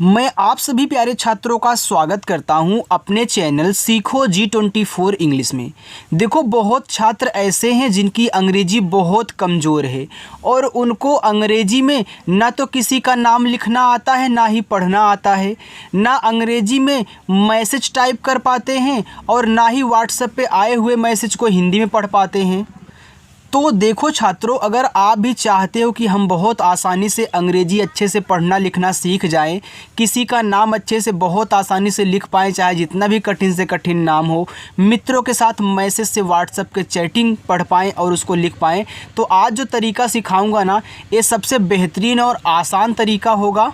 मैं आप सभी प्यारे छात्रों का स्वागत करता हूं अपने चैनल सीखो G24 इंग्लिश में। देखो, बहुत छात्र ऐसे हैं जिनकी अंग्रेजी बहुत कमज़ोर है और उनको अंग्रेजी में ना तो किसी का नाम लिखना आता है, ना ही पढ़ना आता है, ना अंग्रेजी में मैसेज टाइप कर पाते हैं और ना ही व्हाट्सएप पे आए हुए मैसेज को हिंदी में पढ़ पाते हैं। तो देखो छात्रों, अगर आप भी चाहते हो कि हम बहुत आसानी से अंग्रेजी अच्छे से पढ़ना लिखना सीख जाएं, किसी का नाम अच्छे से बहुत आसानी से लिख पाएँ, चाहे जितना भी कठिन से कठिन नाम हो, मित्रों के साथ मैसेज से व्हाट्सएप के चैटिंग पढ़ पाएँ और उसको लिख पाएँ, तो आज जो तरीका सिखाऊंगा ना, ये सबसे बेहतरीन और आसान तरीका होगा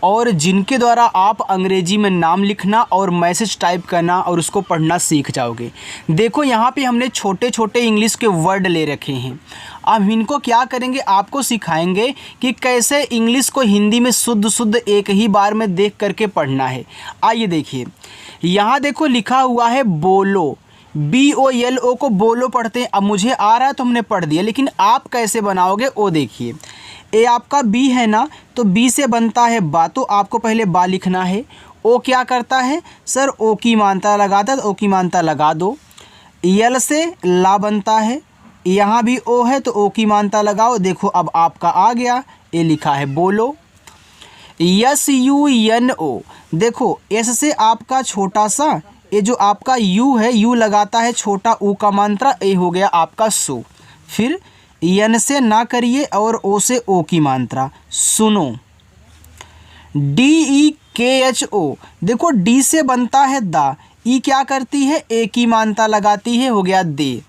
और जिनके द्वारा आप अंग्रेजी में नाम लिखना और मैसेज टाइप करना और उसको पढ़ना सीख जाओगे। देखो, यहाँ पे हमने छोटे छोटे इंग्लिश के वर्ड ले रखे हैं। अब इनको क्या करेंगे, आपको सिखाएंगे कि कैसे इंग्लिश को हिंदी में शुद्ध एक ही बार में देख करके पढ़ना है। आइए देखिए, यहाँ देखो लिखा हुआ है बोलो, BOLO को बोलो पढ़ते हैं। अब मुझे आ रहा है तो हमने पढ़ दिया, लेकिन आप कैसे बनाओगे वो देखिए। ए आपका बी है ना, तो बी से बनता है बा, तो आपको पहले बा लिखना है। ओ क्या करता है सर, ओ की मात्रा लगाता है, तो ओ की मात्रा लगा दो। यल से ला बनता है, यहाँ भी ओ है तो ओ की मात्रा लगाओ। देखो अब आपका आ गया, ये लिखा है बोलो। SUNO, देखो एस से आपका छोटा सा, ये जो आपका यू है, यू लगाता है छोटा ऊ का मात्रा, ए हो गया आपका सो। फिर यन से ना करिए और ओ से ओ की मात्रा, सुनो। DEKHO, देखो डी से बनता है दा, ई क्या करती है, ए की मात्रा लगाती है, हो गया दे।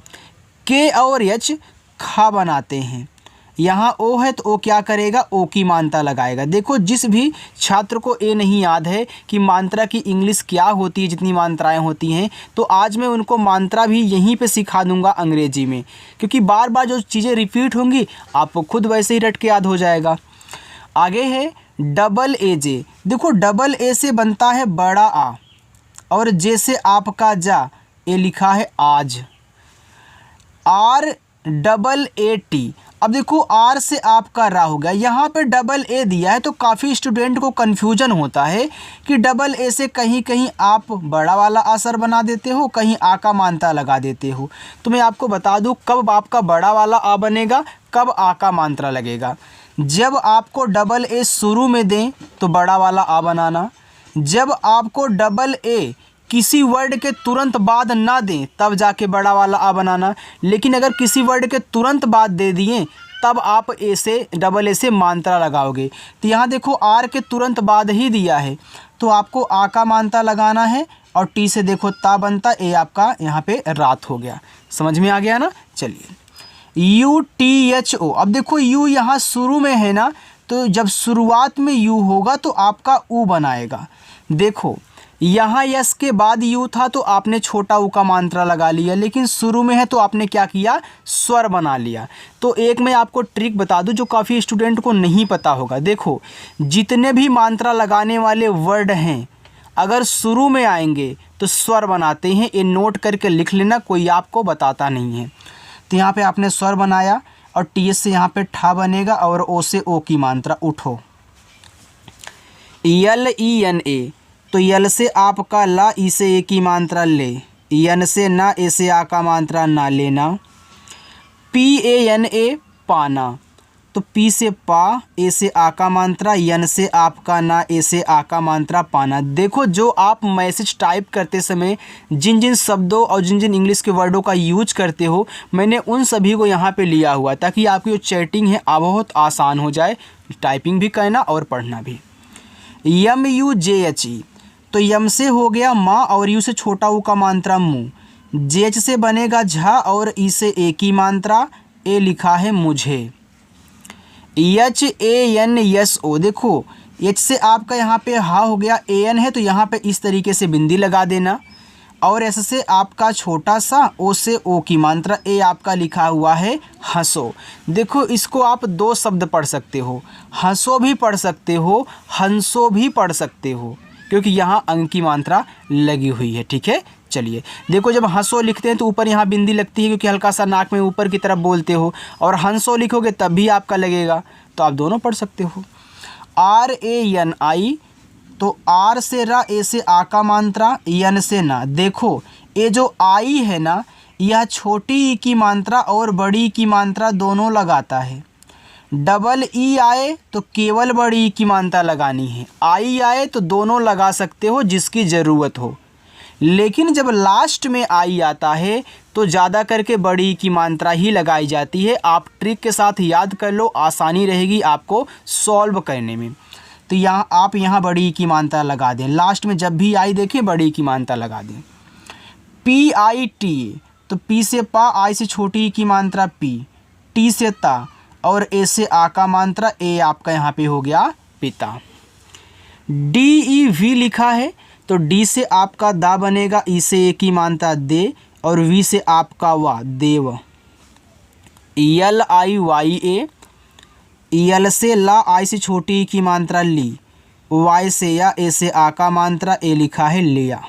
के और एच खा बनाते हैं, यहाँ ओ है तो ओ क्या करेगा, ओ की मात्रा लगाएगा। देखो, जिस भी छात्र को ये नहीं याद है कि मात्रा की इंग्लिश क्या होती है, जितनी मात्राएं होती हैं, तो आज मैं उनको मात्रा भी यहीं पे सिखा दूंगा अंग्रेजी में, क्योंकि बार बार जो चीज़ें रिपीट होंगी आपको खुद वैसे ही रट के याद हो जाएगा। आगे है AA, देखो डबल ए से बनता है बड़ा आ और जे से आपका जा, ये लिखा है आज। RAAT, अब देखो आर से आपका रा हो गया, यहाँ पे डबल ए दिया है तो काफ़ी स्टूडेंट को कन्फ्यूजन होता है कि डबल ए से कहीं कहीं आप बड़ा वाला असर बना देते हो, कहीं आ का मात्रा लगा देते हो। तो मैं आपको बता दूँ कब आपका बड़ा वाला आ बनेगा, कब आ का मात्रा लगेगा। जब आपको डबल ए शुरू में दें तो बड़ा वाला आ बनाना, जब आपको डबल ए किसी वर्ड के तुरंत बाद ना दें तब जाके बड़ा वाला आ बनाना। लेकिन अगर किसी वर्ड के तुरंत बाद दे दिए तब आप ए से डबल ए से मात्रा लगाओगे। तो यहाँ देखो आर के तुरंत बाद ही दिया है तो आपको आ का मात्रा लगाना है और टी से देखो ता बनता, ए आपका यहाँ पे रात हो गया। समझ में आ गया ना। चलिए UTHO, अब देखो यू यहाँ शुरू में है ना, तो जब शुरुआत में यू होगा तो आपका ऊ बनाएगा। देखो यहाँ यस के बाद यू था तो आपने छोटा ऊ का मात्रा लगा लिया, लेकिन शुरू में है तो आपने क्या किया, स्वर बना लिया। तो एक मैं आपको ट्रिक बता दूं जो काफ़ी स्टूडेंट को नहीं पता होगा। देखो, जितने भी मात्रा लगाने वाले वर्ड हैं अगर शुरू में आएंगे तो स्वर बनाते हैं, ये नोट करके लिख लेना, कोई आपको बताता नहीं है। तो यहाँ पे आपने स्वर बनाया और TS से यहाँ पे ठा बनेगा और ओ से ओ की मात्रा उठो। LENA, तो यल से आपका ला, ई से ए की मात्रा ले, यन से ना, ए से आ का मात्रा ना लेना। PANA, पाना, तो पी से पा, ए से आ का मात्रा, यन से आपका ना, ए से आ का मात्रा पाना। देखो, जो आप मैसेज टाइप करते समय जिन जिन शब्दों और जिन जिन इंग्लिश के वर्डों का यूज करते हो, मैंने उन सभी को यहाँ पे लिया हुआ ताकि आपकी जो चैटिंग है बहुत आसान हो जाए, टाइपिंग भी करना और पढ़ना भी। MUJHE, तो यम से हो गया माँ और यू से छोटा ऊ का मात्रा मुँह, जेच से बनेगा झा और ई से ए की मात्रा, ए लिखा है मुझे। HANSO, देखो एच से आपका यहाँ पे हा हो गया, AN है तो यहाँ पे इस तरीके से बिंदी लगा देना और एस से आपका छोटा सा, ओ से ओ की मात्रा, ए आपका लिखा हुआ है हंसो। देखो, इसको आप दो शब्द पढ़ सकते हो, हंसो भी पढ़ सकते हो, हंसो भी पढ़ सकते हो, क्योंकि यहाँ अंक की मात्रा लगी हुई है। ठीक है, चलिए देखो, जब हंसो लिखते हैं तो ऊपर यहाँ बिंदी लगती है क्योंकि हल्का सा नाक में ऊपर की तरफ बोलते हो, और हंसो लिखोगे तब भी आपका लगेगा, तो आप दोनों पढ़ सकते हो। RANI, तो आर से रा, ए से आ का मात्रा, यन से ना। देखो ये जो आई है ना, यह छोटी ई की मात्रा और बड़ी ई की मात्रा दोनों लगाता है। डबल ई आए तो केवल बड़ी ई की मात्रा लगानी है, आई आए तो दोनों लगा सकते हो जिसकी ज़रूरत हो। लेकिन जब लास्ट में आई आता है तो ज़्यादा करके बड़ी ई की मात्रा ही लगाई जाती है। आप ट्रिक के साथ याद कर लो, आसानी रहेगी आपको सॉल्व करने में। तो यहाँ आप बड़ी ई की मात्रा लगा दें, लास्ट में जब भी आई देखें बड़ी ई की मात्रा लगा दें। पी आई टी, तो पी से पा, आई से छोटी ई की मात्रा पी, टी से ता और ए से आ का मात्रा, ए आपका यहाँ पे हो गया पिता। डी ई वी लिखा है तो डी से आपका दा बनेगा, ई से ए की मात्रा दे और वी से आपका वा देव। यल आई वाई ए, यल से ला, आई से छोटी ई की मात्रा ली, वाई से या, ए से आ का मात्रा, ए लिखा है लिया।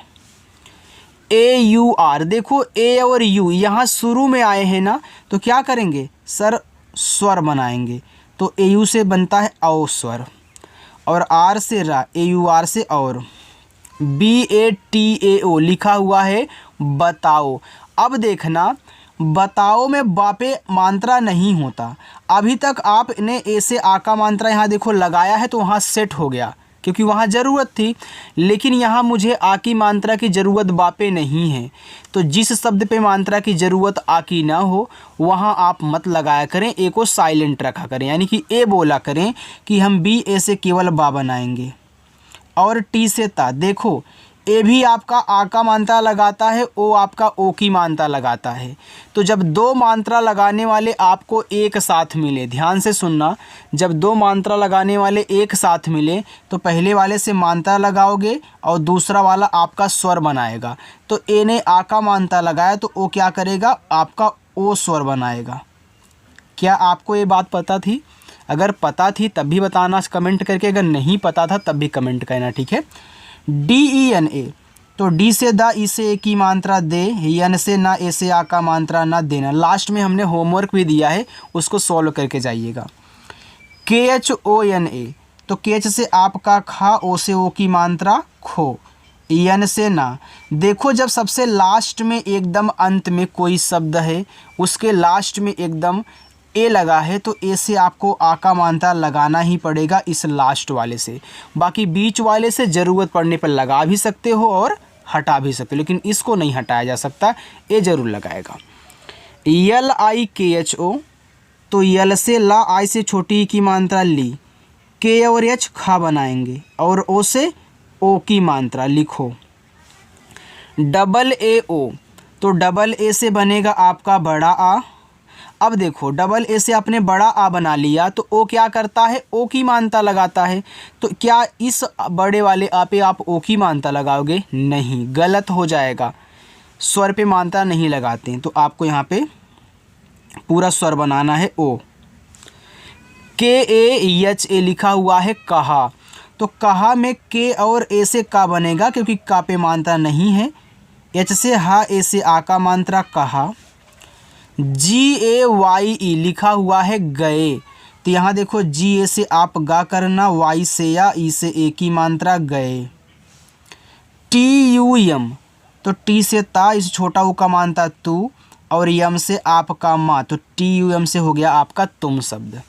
ए यू आर, देखो ए और यू यहाँ शुरू में आए हैं ना, तो क्या करेंगे सर, स्वर बनाएंगे। तो ए यू से बनता है औ स्वर, और आर से रा, ए यू आर से और। बी ए टी ए ओ लिखा हुआ है बताओ। अब देखना, बताओ में बापे मात्रा नहीं होता। अभी तक आपने ए से आ का मात्रा यहाँ देखो लगाया है तो वहाँ सेट हो गया क्योंकि वहाँ ज़रूरत थी। लेकिन यहाँ मुझे आ की मात्रा की ज़रूरत बापे नहीं है, तो जिस शब्द पे मात्रा की ज़रूरत आ की ना हो वहाँ आप मत लगाया करें, ए को साइलेंट रखा करें, यानी कि ए बोला करें कि हम बी ए से केवल बा बनाएंगे। और टी से ता, देखो ए भी आपका आ का मात्रा लगाता है, ओ आपका ओ की मात्रा लगाता है। तो जब दो मात्रा लगाने वाले आपको एक साथ मिले, ध्यान से सुनना, जब दो मात्रा लगाने वाले एक साथ मिले तो पहले वाले से मात्रा लगाओगे और दूसरा वाला आपका स्वर बनाएगा। तो ए ने आ का मात्रा लगाया तो ओ क्या करेगा, आपका ओ स्वर बनाएगा। क्या आपको ये बात पता थी? अगर पता थी तब भी बताना कमेंट करके, अगर नहीं पता था तब भी कमेंट करना, ठीक है। डी ई एन ए, तो डी से दा, ई से ए की मात्रा दे, एन से ना, ए से आ का मात्रा ना देना। लास्ट में हमने होमवर्क भी दिया है, उसको सॉल्व करके जाइएगा। के एच ओ एन ए, तो के एच से आपका खा, ओ से ओ की मात्रा खो, एन से ना। देखो जब सबसे लास्ट में एकदम अंत में कोई शब्द है उसके लास्ट में एकदम ए लगा है तो ए से आपको आ का मात्रा लगाना ही पड़ेगा इस लास्ट वाले से। बाकी बीच वाले से ज़रूरत पड़ने पर लगा भी सकते हो और हटा भी सकते हो, लेकिन इसको नहीं हटाया जा सकता, ए ज़रूर लगाएगा। यल आई के एच ओ, तो यल से ला, आई से छोटी ई की मात्रा ली, के और एच खा बनाएंगे और ओ से ओ की मात्रा लिखो। डबल ए ओ, तो डबल ए से बनेगा आपका बड़ा आ। अब देखो डबल ए से आपने बड़ा आ बना लिया तो ओ क्या करता है, ओ की मात्रा लगाता है। तो क्या इस बड़े वाले आ पे आप ओ की मात्रा लगाओगे? नहीं, गलत हो जाएगा, स्वर पे मात्रा नहीं लगाते हैं। तो आपको यहाँ पे पूरा स्वर बनाना है ओ। के ए एच ए लिखा हुआ है कहा, तो कहा में के और ए से का बनेगा क्योंकि का पे मात्रा नहीं है। एच से हा, ए से आ का मात्रा कहा। जी ए वाई ई लिखा हुआ है गए, तो यहाँ देखो जी ए से आप गा करना, वाई से या, ई से ए की मात्रा गए। टी यू यम, तो टी से ता, इस छोटा ऊ का मात्रा तू और यम से आपका माँ, तो टी यू यम से हो गया आपका तुम शब्द।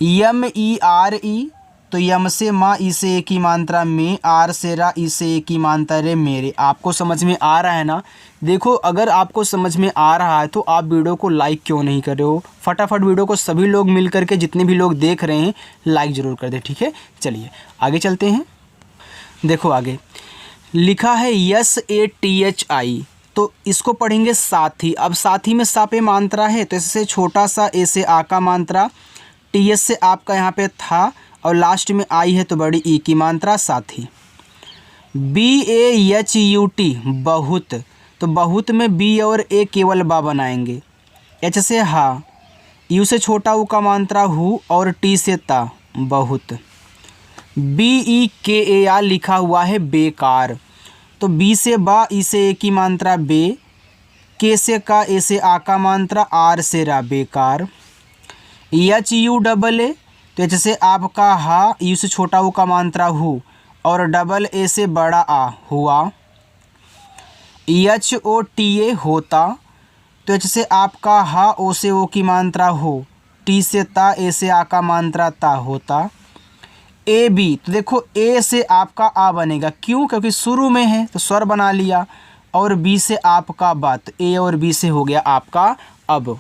यम ई आर ई, तो यम से माँ, ई से ए की मात्रा में, आर से रा, ई से ए की मात्रा रे मेरे। आपको समझ में आ रहा है ना? देखो अगर आपको समझ में आ रहा है तो आप वीडियो को लाइक क्यों नहीं कर रहे हो? फटाफट वीडियो को सभी लोग मिल करके, जितने भी लोग देख रहे हैं, लाइक ज़रूर कर दें, ठीक है। चलिए आगे चलते हैं। देखो आगे लिखा है yes A T H I, तो इसको पढ़ेंगे साथी। अब साथी में सा पे मात्रा है तो इससे छोटा सा, ए से आ का मात्रा, टी एस से आपका यहाँ पे था और लास्ट में आई है तो बड़ी ई की मात्रा साथी। B A H U T बहुत, तो बहुत में बी और ए केवल बा बनाएंगे। एच से हा, यू से छोटा ऊ का मात्रा हु और टी से ता बहुत। बी ई के ए आर लिखा हुआ है बेकार, तो बी से बा, ई से ए की मात्रा बे, के से का, ए से आ का मात्रा, आर से रा बेकार। एच यू डबल ए, तो एच से आपका हा, यू से छोटा ऊ का मात्रा हु और डबल ए से बड़ा आ हुआ। एच ओ टी ए होता, तो एच से आपका हा, ओ से ओ की मात्रा हो, टी से ता, ए से आ का मात्रा ता होता। ए बी, तो देखो ए से आपका आ बनेगा, क्यों? क्योंकि शुरू में है तो स्वर बना लिया। और बी से आपका बात, ए और बी से हो गया आपका अब।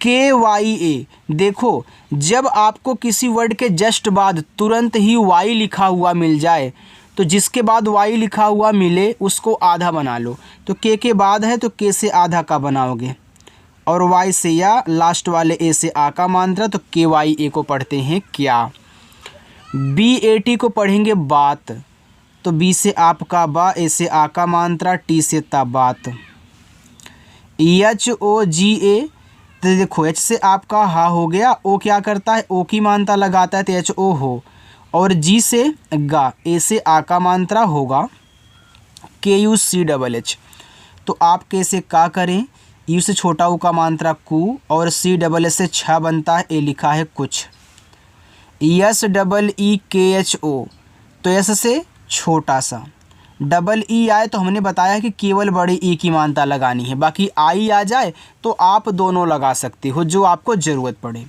के वाई ए, देखो जब आपको किसी वर्ड के जस्ट बाद तुरंत ही वाई लिखा हुआ मिल जाए, तो जिसके बाद वाई लिखा हुआ मिले उसको आधा बना लो। तो के बाद है तो के से आधा का बनाओगे, और वाई से या लास्ट वाले ए से आ का मात्रा, तो के वाई ए को पढ़ते हैं क्या। बी ए टी को पढ़ेंगे बात, तो बी से आपका बा, ए से आ का मात्रा, टी से ता बात। एच ओ जी ए, तो देखो एच से आपका हा हो गया, ओ क्या करता है, ओ की मात्रा लगाता है तो एच ओ हो, और जी से गा, ए से आ का मात्रा होगा, के यू सी डबल एच। तो आप के से का करें, यू से छोटा ऊ का मात्रा कू, और सी डबल एच से छा बनता है, ए लिखा है कुछ। एस डबल ई के एच ओ, तो एस से छोटा सा, डबल ई आए तो हमने बताया कि केवल बड़े ई की मात्रा लगानी है, बाकी आई आ जाए तो आप दोनों लगा सकते हो जो आपको ज़रूरत पड़े।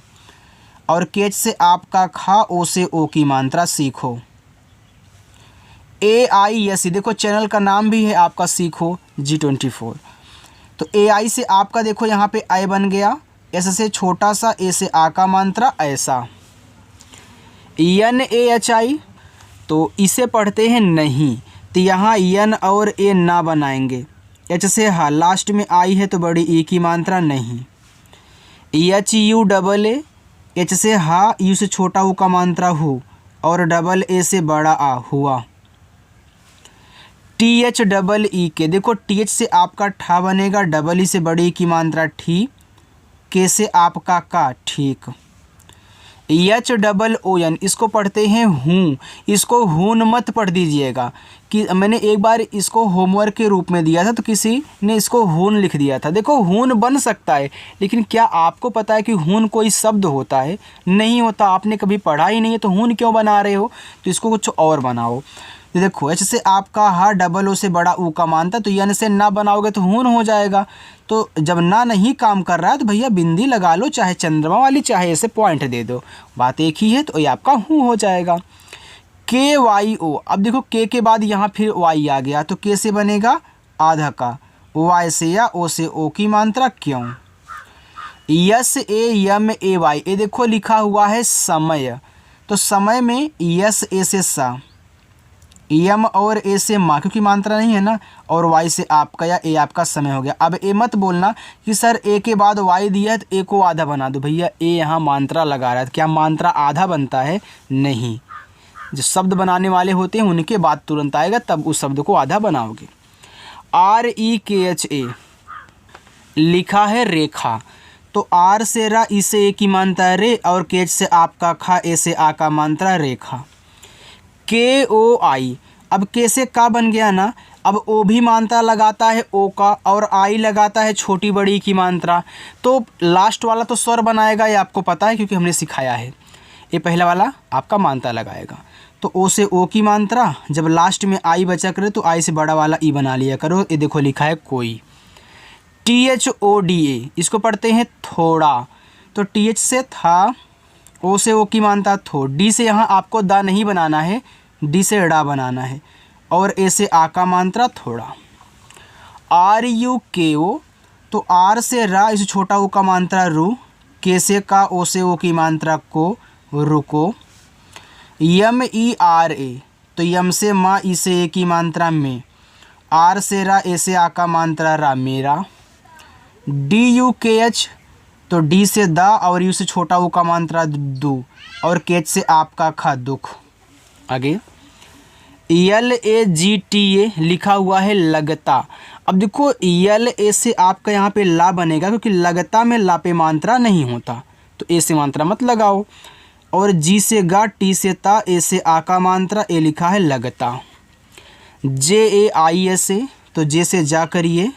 और केच से आपका खा, ओ से ओ की मात्रा सीखो। ए आई एस, देखो चैनल का नाम भी है आपका सीखो G24। तो ए आई से आपका देखो यहाँ पे आई बन गया, एस से छोटा सा, ए से आ का मात्रा ऐसा। एन ए एच आई, तो इसे पढ़ते हैं नहीं, तो यहाँ एन और ए ना बनाएंगे। एच से हा, लास्ट में आई है तो बड़ी ई की मात्रा नहीं। H U double A, H से हा, यू से छोटा ऊ का मात्रा हो, और डबल ए से बड़ा आ हुआ। टी एच डबल ई के, देखो टी एच से आपका ठा बनेगा, डबल ई से बड़ी की मात्रा ठी, के से आपका का ठीक। एच डबल ओ एन, इसको पढ़ते हैं हूँ, इसको हून मत पढ़ दीजिएगा कि मैंने एक बार इसको होमवर्क के रूप में दिया था तो किसी ने इसको हून लिख दिया था। देखो हून बन सकता है, लेकिन क्या आपको पता है कि हून कोई शब्द होता है? नहीं होता, आपने कभी पढ़ा ही नहीं है तो हून क्यों बना रहे हो? तो इसको कुछ और बनाओ। तो देखो एच से आपका हा, डबल ओ से बड़ा ऊ का मानता, तो एन से ना बनाओगे तो हून हो जाएगा। तो जब ना नहीं काम कर रहा है तो भैया बिंदी लगा लो, चाहे चंद्रमा वाली चाहे ऐसे पॉइंट दे दो, बात एक ही है, तो ये आपका हूँ हो जाएगा। के वाई ओ, अब देखो के बाद यहाँ फिर वाई आ गया, तो के से बनेगा आधा का, वाई से या ओ से ओ की मात्रा क्यों। यस ए यम ए वाई, ये देखो लिखा हुआ है समय, तो समय में यस ए से सा, यम और ए से माँ, क्योंकि मात्रा नहीं है ना, और वाई से आपका या ए आपका समय हो गया। अब ए मत बोलना कि सर ए के बाद वाई दिया है तो ए को आधा बना दो, भैया ए यहाँ मात्रा लगा रहा है, क्या मात्रा आधा बनता है? नहीं, जो शब्द बनाने वाले होते हैं उनके बाद तुरंत आएगा, तब उस शब्द को आधा बनाओगे। आर ई के एच ए लिखा है रेखा, तो आर से रा, ई से ए की मात्रा है रे, और के एच से आपका खा, ए से आ का मात्रा रेखा। के ओ आई, अब के से का बन गया ना, अब ओ भी मात्रा लगाता है ओ का, और आई लगाता है छोटी बड़ी की मात्रा, तो लास्ट वाला तो स्वर बनाएगा, ये आपको पता है क्योंकि हमने सिखाया है। ये पहला वाला आपका मात्रा लगाएगा, तो ओ से ओ की मात्रा, जब लास्ट में आई बचा करे तो आई से बड़ा वाला ई बना लिया करो। ये देखो लिखा है कोई। T H O D A, इसको पढ़ते हैं थोड़ा, तो टी एच से था, ओ से ओ की मात्रा थो, डी से यहाँ आपको दा नहीं बनाना है, डी से डा बनाना है, और ए से आ का मात्रा थोड़ा। आर यू के ओ, तो आर से रा, इसे छोटा ओ का मात्रा रू, के से का, ओ से ओ की मात्रा को, रुको। यम ई आर ए, तो यम से माँ, ई से ए की मात्रा में, आर से रा, ए से आ का मात्रा रा, मेरा। डी यू के एच, तो डी से दा, और यू से छोटा ऊ का मात्रा दू, और के एच से आपका खा, दुख। आगे L A G T A लिखा हुआ है लगता। अब देखो एल ए से आपका यहाँ पे ला बनेगा, क्योंकि लगता में ला पे मात्रा नहीं होता, तो ए से मात्रा मत लगाओ। और जी से गा, टी से ता, ए से आ का मात्रा, ए लिखा है लगता। जे ए आई एस ए, तो जे से जा करिए,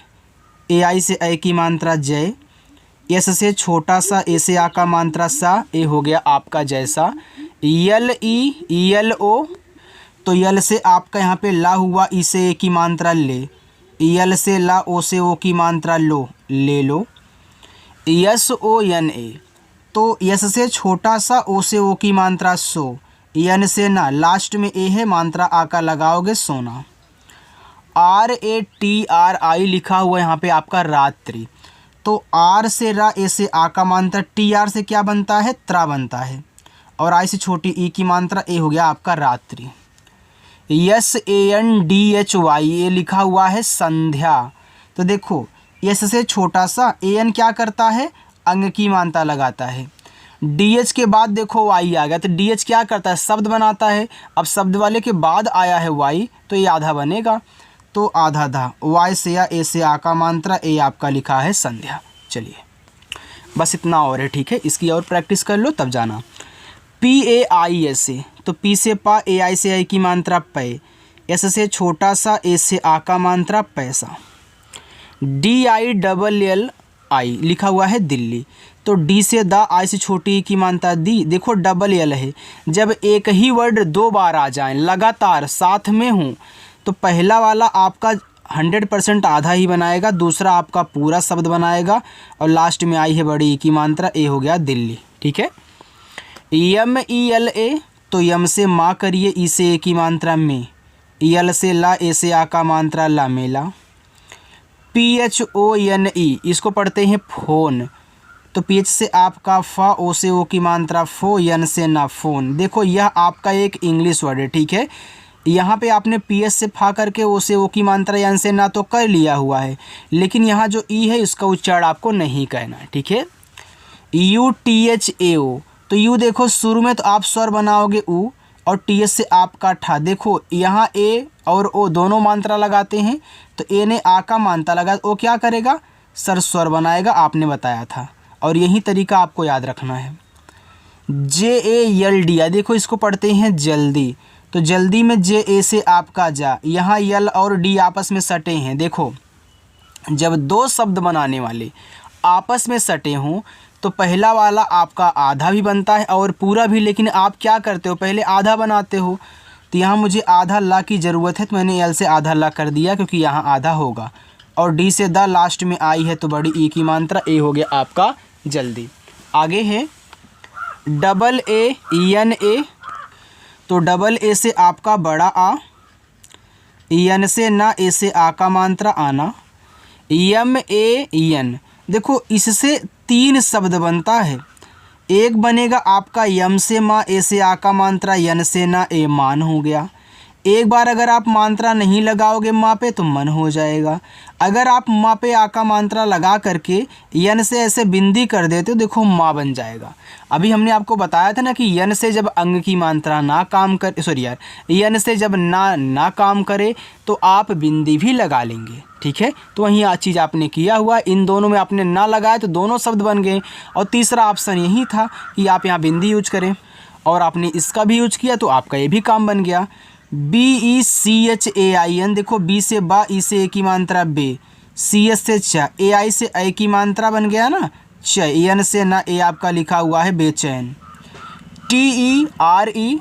ए आई से ए की मात्रा जय, एस से छोटा सा, ए से आ का मात्रा सा, ए हो गया आपका जैसा। यल ई एल ओ, तो यल से आपका यहाँ पे ला हुआ, ई से ए की मात्रा ले, यल से ला, ओ से ओ की मात्रा लो, ले लो। यस ओ एन ए, तो यस से छोटा सा, ओ से ओ की मात्रा सो, यन से ना, लास्ट में ए है, मात्रा आ का लगाओगे, सोना। RATRI लिखा हुआ यहाँ पे आपका रात्रि, तो आर से रा, ए से आ का मात्रा, टी आर से क्या बनता है, त्रा बनता है, और आई से छोटी ई की मात्रा, ए हो गया आपका रात्रि। SANDHY ये लिखा हुआ है संध्या, तो देखो यस से छोटा सा, एन क्या करता है, अंग की मात्रा लगाता है। DH के बाद देखो वाई आ गया, तो DH क्या करता है, शब्द बनाता है। अब शब्द वाले के बाद आया है वाई, तो ये आधा बनेगा, तो आधा धा, वाई से या, ए से आ का मात्रा, ए आपका लिखा है संध्या। चलिए बस इतना और है, ठीक है, इसकी और प्रैक्टिस कर लो तब जाना। PAIS, तो पी से पा, ए आई से आई की मात्रा पै, एस से छोटा सा, ए से आ का मात्रा पैसा। DILLI लिखा हुआ है दिल्ली, तो डी से दा, आई से छोटी ई की मात्रा दी। देखो डबल एल है, जब एक ही वर्ड दो बार आ जाए लगातार साथ में हूँ, तो पहला वाला आपका 100% आधा ही बनाएगा, दूसरा आपका पूरा शब्द बनाएगा, और लास्ट में आई है बड़ी ई की मात्रा, ए हो गया दिल्ली, ठीक है। MELA, तो यम से माँ करिए, ई से ए की मात्रा में, यल से ला, ए से आ का मात्रा ला, मेला। PHONE, इसको पढ़ते हैं फोन, तो PH से आपका फा, ओ से ओ की मात्रा फो, यन से ना, फोन। देखो यह आपका एक इंग्लिश वर्ड है, ठीक है, यहाँ पे आपने PS से फा करके ओ से ओ की मात्रा, यन से ना तो कर लिया हुआ है, लेकिन यहाँ जो ई है इसका उच्चारण आपको नहीं करना है, ठीक है। UTHAO, तो यू देखो शुरू में तो आप स्वर बनाओगे ऊ, और TH से आपका ठा। देखो यहाँ ए और ओ दोनों मात्रा लगाते हैं, तो ए ने आ का मात्रा लगा, ओ क्या करेगा, सर स्वर बनाएगा, आपने बताया था, और यही तरीका आपको याद रखना है। JALD, देखो इसको पढ़ते हैं जल्दी, तो जल्दी में जे, ए से आपका जा, यहाँ यल और डी आपस में सटे हैं। देखो जब दो शब्द बनाने वाले आपस में सटे हों, तो पहला वाला आपका आधा भी बनता है और पूरा भी, लेकिन आप क्या करते हो, पहले आधा बनाते हो, तो यहाँ मुझे आधा ला की ज़रूरत है, तो मैंने यल से आधा ला कर दिया, क्योंकि यहाँ आधा होगा, और डी से दा लास्ट में आई है, तो बड़ी ई की मात्रा, ए हो गया आपका जल्दी। आगे है AA, तो डबल ए से आपका बड़ा आ, यन से ना, ए से आ का मात्रा आना। MAN, देखो इससे 3 शब्द बनता है, एक बनेगा आपका यम से माँ, ए से आ का मात्रा, यन से ना, ए मान हो गया। एक बार अगर आप मात्रा नहीं लगाओगे माँ पे तो मन हो जाएगा, अगर आप माँ पे आ का मात्रा लगा करके यन से ऐसे बिंदी कर देते हो, देखो माँ बन जाएगा। अभी हमने आपको बताया था ना कि यन से जब अंग की मात्रा ना काम कर, सॉरी यार, यन से जब ना काम करे तो आप बिंदी भी लगा लेंगे, ठीक है। तो वही चीज़ आपने किया हुआ, इन दोनों में आपने ना लगाया तो दोनों शब्द बन गए, और तीसरा ऑप्शन यही था कि आप यहाँ बिंदी यूज करें, और आपने इसका भी यूज किया तो आपका ये भी काम बन गया। BECHAIN, देखो बी से बा, ई से ए की मात्रा बे, CS से च, AI से ए की मात्रा बन गया ना, च, यन से ना, ए आपका लिखा हुआ है बेचैन। TERE,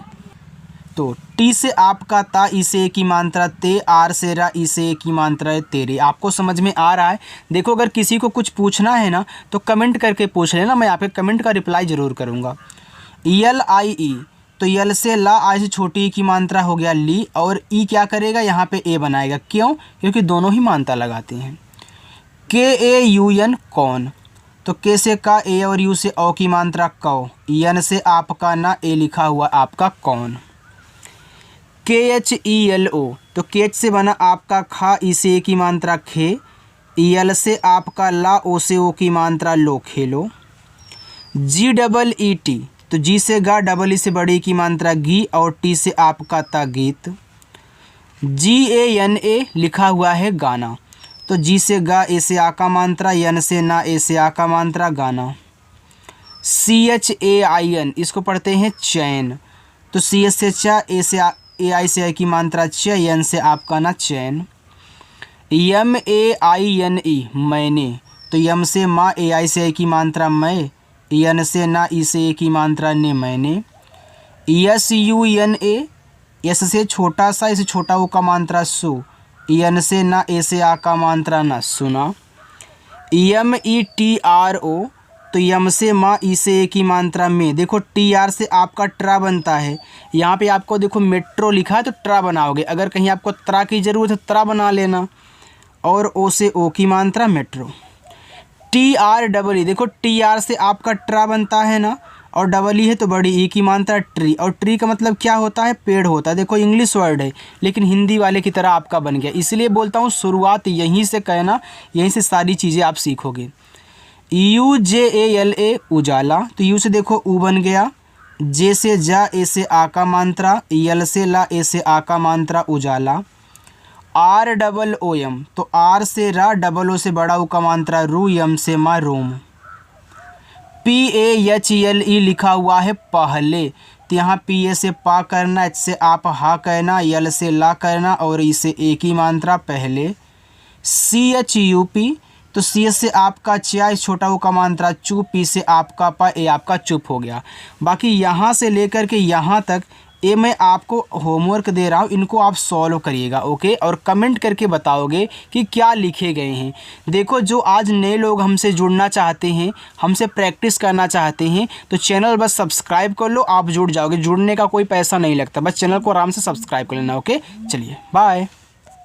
तो टी से आपका ता, ई से ए की मात्रा ते, आर से रा, ई से ए की मात्रा है तेरे। आपको समझ में आ रहा है? देखो अगर किसी को कुछ पूछना है ना तो कमेंट करके पूछ लेना, मैं आपके कमेंट का रिप्लाई ज़रूर करूँगा। LIE, तो यल से ला, आई से छोटी ई की मात्रा हो गया ली, और ई क्या करेगा यहाँ पे ए बनाएगा, क्यों? क्योंकि दोनों ही मात्रा लगाते हैं। KAUN, कौन, तो के से का, ए और यू से ओ की मात्रा कौ, यन से आपका ना, ए लिखा हुआ आपका कौन। KHELO, तो केच से बना आपका खा, ई से ए की मात्रा खे, यल से आपका ला, ओ से ओ की मात्रा लो, खेलो। GEET, तो जी से गा, डबल ई से बड़ी की मात्रा गी, और टी से आपका ता गीत। GANA, लिखा हुआ है गाना, तो जी से गा, ए से आ का मात्रा, यन से ना, ए से आ का मात्रा गाना। CHAIN, इसको पढ़ते हैं चैन, तो CS से चा, ए से AI से आई की मात्रा च, यन से आपका ना चैन। MAINE, मैंने, तो यम से माँ, AI से आई की मात्रा मैं, यन से ना, ई से ए की मात्रा ने, मैंने। SUNA, एस से छोटा सा, इसे छोटा ऊ का मात्रा सु, यन से ना, ए से आ का मात्रा ना, सुना। यम ई टी आर ओ, तो यम से माँ, ई से ए की मात्रा में। देखो टी आर से आपका ट्रा बनता है, यहाँ पे आपको देखो मेट्रो लिखा है तो ट्रा बनाओगे, अगर कहीं आपको त्रा की ज़रूरत है त्रा बना लेना। और ओ से ओ की मात्रा metro. T R double E, देखो टी आर से आपका ट्रा बनता है ना, और डबल ई है तो बड़ी ई की मात्रा ट्री, और ट्री का मतलब क्या होता है, पेड़ होता है। देखो इंग्लिश वर्ड है लेकिन हिंदी वाले की तरह आपका बन गया, इसलिए बोलता हूँ शुरुआत यहीं से कहना, यहीं से सारी चीज़ें आप सीखोगे। You J A L A, उजाला, तो यू से देखो ऊ बन गया, जे से जा, ए से आ का मात्रा, यल से ला, ए से आ का मात्रा, उजाला। आर डबल ओ एम, तो आर से रा, डबल ओ से बड़ा ऊ का मात्रा रू, यम से मा, रोम। P A H L E लिखा हुआ है पहले, तो यहाँ पी ए से पा करना, एच से आप हा कहना, यल से ला करना, और ई से ए की मात्रा पहले। सी एच यू पी, तो सी एच से आपका चा, छोटा ऊ का मात्रा चू, पी से आपका पा, ए आपका चुप हो गया। बाकी यहाँ से लेकर के यहाँ तक ये मैं आपको होमवर्क दे रहा हूँ, इनको आप सॉल्व करिएगा, ओके। और कमेंट करके बताओगे कि क्या लिखे गए हैं। देखो जो आज नए लोग हमसे जुड़ना चाहते हैं, हमसे प्रैक्टिस करना चाहते हैं, तो चैनल बस सब्सक्राइब कर लो, आप जुड़ जाओगे। जुड़ने का कोई पैसा नहीं लगता, बस चैनल को आराम से सब्सक्राइब कर लेना, ओके। चलिए बाय।